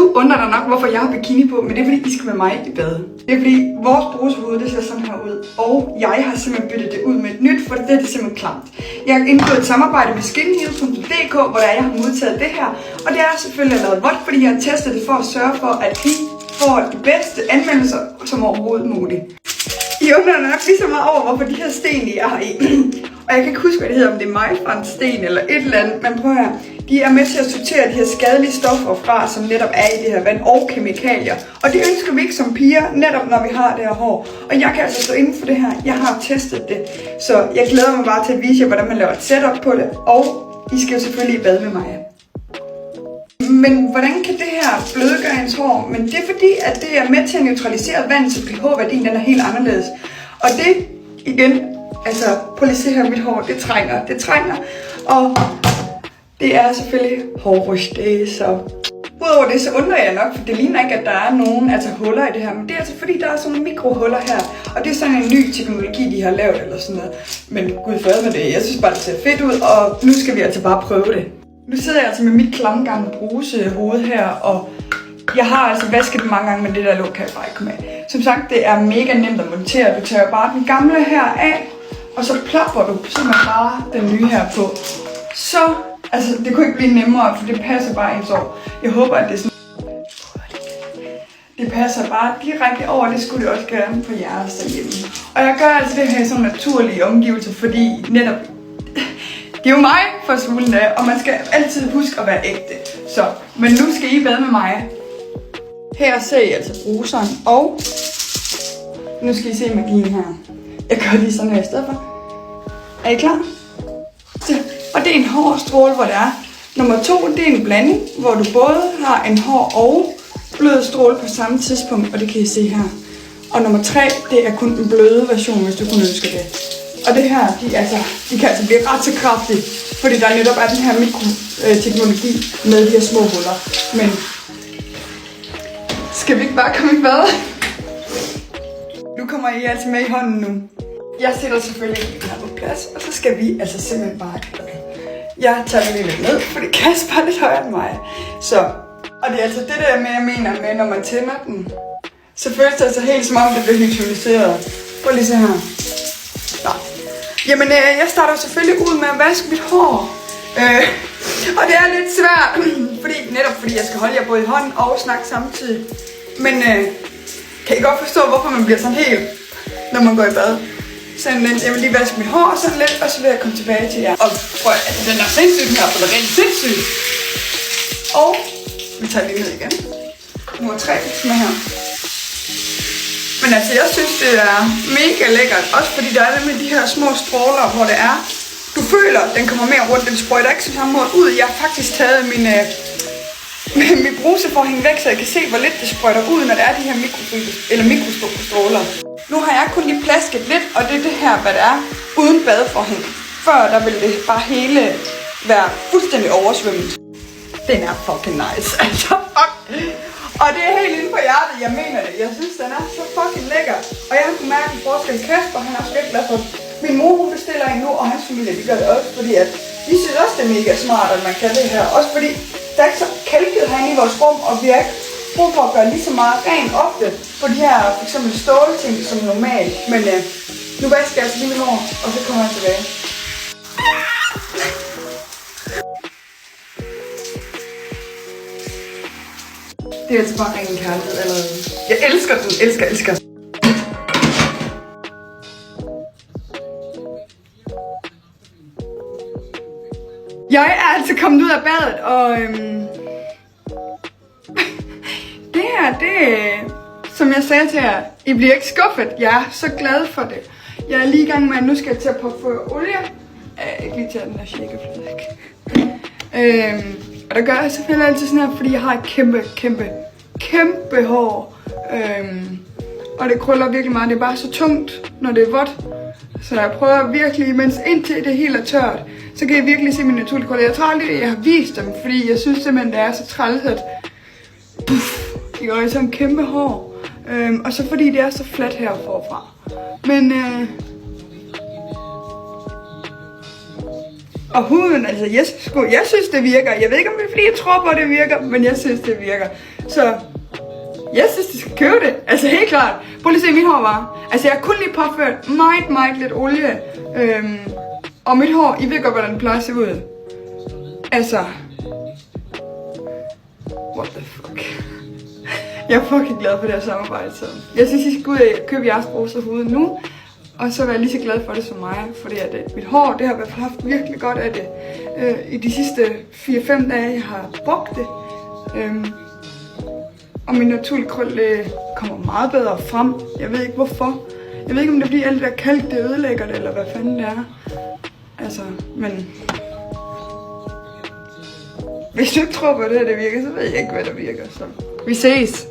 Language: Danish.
Du undrer dig nok, hvorfor jeg har bikini på, men det er fordi, I skal med mig i bad. Det er fordi, vores brusehoved, det ser sådan her ud. Og jeg har simpelthen byttet det ud med et nyt, for det er simpelthen klamt. Jeg har indgået et samarbejde med skinheal.dk, hvor jeg har modtaget det her. Og det er selvfølgelig lavet vådt, fordi jeg har testet det for at sørge for, at I får de bedste anvendelser som overhovedet muligt. I undrer nok lige så meget over, hvorfor de her sten, I er i. Og jeg kan ikke huske, hvad det hedder, om det er majsbrandsten eller et eller andet. Men prøv her. De er med til at sortere de her skadelige stoffer fra, som netop er i det her vand, og kemikalier. Og det ønsker vi ikke som piger, netop når vi har det her hår. Og jeg kan altså stå inden for det her. Jeg har testet det. Så jeg glæder mig bare til at vise jer, hvordan man laver et setup på det. Og I skal jo selvfølgelig i bad med mig. Men hvordan kan det her blødgøre ens hår? Men det er fordi, at det er med til at neutralisere vandet, så pH-værdien den er helt anderledes. Og det, igen, altså prøv lige at se her, mit hår, det trænger. Og det er selvfølgelig hårryste, så udover det, så undrer jeg nok, for det ligner ikke, at der er nogen huller i det her. Men det er altså fordi, der er sådan nogle mikrohuller her. Og det er sådan en ny teknologi, de har lavet eller sådan noget. Men gud fred med det, jeg synes bare, det ser fedt ud, og nu skal vi altså bare prøve det. Nu sidder jeg altså med mit klamme gamle brusehoved her, og jeg har altså vasket det mange gange, men det der låg kan jeg bare ikke komme af. Som sagt, det er mega nemt at montere. Du tager bare den gamle her af, og så plapper du simpelthen bare den nye her på. Så, altså det kunne ikke blive nemmere, for det passer bare ens år. Jeg håber, at det er sådan... Det passer bare direkte over, det skulle det også gerne på jeres derhjemme. Og jeg gør altså det her i sådan naturlige omgivelser, fordi netop... Det er jo mig for svulden af, og man skal altid huske at være ægte. Så, men nu skal I bade med mig. Her ser I altså bruseren, og nu skal I se magien her. Jeg gør lige sådan her i stedet for. Er I klar? Så, og det er en hård stråle, hvor det er. Nummer 2, det er en blanding, hvor du både har en hård og blød stråle på samme tidspunkt, og det kan I se her. Og nummer 3, det er kun en bløde version, hvis du kunne ønske det. Og det her, de kan altså blive ret så kraftige, fordi der netop er den her mikroteknologi med de her små huller. Men skal vi ikke bare komme i bad? Nu kommer I altså med i hånden nu. Jeg sætter selvfølgelig den her på plads, og så skal vi altså simpelthen bare i bad. Jeg tager den lige lidt ned, fordi Kasper er lidt højere end mig. Så, og det er altså det der med, jeg mener med, når man tænder den, så føles det altså helt som om det bliver neutraliseret. Prøv lige se her. Nå. Jamen, jeg starter selvfølgelig ud med at vaske mit hår. Og det er lidt svært, fordi jeg skal holde jer både i hånden og snakke samtidig. Men kan I godt forstå, hvorfor man bliver sådan helt, når man går i bad? Sådan lidt, jeg vil lige vaske mit hår sådan lidt, og så vil jeg komme tilbage til jer. Og prøv at den er sindssygt den her, for den er rent sindssygt. Og vi tager lige ned igen. Nummer 3, som er her. Men altså, jeg synes, det er mega lækkert. Også fordi der er nemlig de her små stråler, hvor det er. Du føler, at den kommer mere rundt. Den sprøjter ikke så samme måde ud. Jeg har faktisk taget min bruse for at hænge væk, så jeg kan se, hvor lidt det sprøjter ud, når der er de her mikrostråler. Nu har jeg kun lige plasket lidt, og det er det her, hvad det er, uden badeforhæng. Før der vil det bare hele være fuldstændig oversvømmet. Den er fucking nice, altså fuck. Og det er helt inde på hjertet, jeg mener det. Jeg synes, den er så fucking lækker. Og jeg har kunnet mærke en forskel. Kasper, han er også virkelig glad for det. Min mor, hun bestiller en nu, og hans familie, de gør det også, fordi at de synes også, det er mega smart, at man kan det her. Også fordi, der er ikke så kalket herinde i vores rum, og vi har ikke brug for at gøre lige så meget rent ofte på de her, for eksempel stålting, som normalt. Men nu vasker jeg altså lige min hår, og så kommer jeg tilbage. Det er altså bare ren kærlighed allerede. Jeg elsker den, elsker. Jeg er altså kommet ud af badet, og det her, som jeg sagde til jer, I bliver ikke skuffet. Jeg er så glad for det. Jeg er lige i gang med, at nu skal jeg til at påføre olie. Ikke lige til den her shakerflade, ikke? Og der gør jeg selvfølgelig altid sådan her, fordi jeg har et kæmpe hår. Og det krøller virkelig meget. Det er bare så tungt, når det er vådt. Så jeg prøver virkelig, mens indtil det hele er tørt, så kan jeg virkelig se mine naturlige krøller. Jeg tror aldrig, at jeg har vist dem, fordi jeg synes simpelthen, det er så træls, at de går i sådan en kæmpe hår. Og så fordi det er så fladt her forfra. Men og huden, altså jeg synes det virker. Jeg ved ikke om det er fordi jeg tror på at det virker, men jeg synes det virker. Så jeg synes, de skal købe det. Altså helt klart. Prøv lige at se mit hår var. Altså jeg har kun lige påført meget lidt olie. Og mit hår, I ved godt, hvordan det plejer at se ud. Altså. What the fuck. Jeg er fucking glad for det her samarbejde. Så jeg synes, I skal gå ud og købe jeres bruser hoved nu. Og så være lige så glad for det som mig. Fordi at mit hår, det har i hvert fald haft virkelig godt af det. I de sidste 4-5 dage, jeg har brugt det. Og min naturlige krøl kommer meget bedre frem. Jeg ved ikke hvorfor. Jeg ved ikke om det bliver alt det der kalk, det ødelægger det, eller hvad fanden det er. Altså, men hvis du ikke tror på det her, det virker, så ved jeg ikke, hvad der virker. Så vi ses!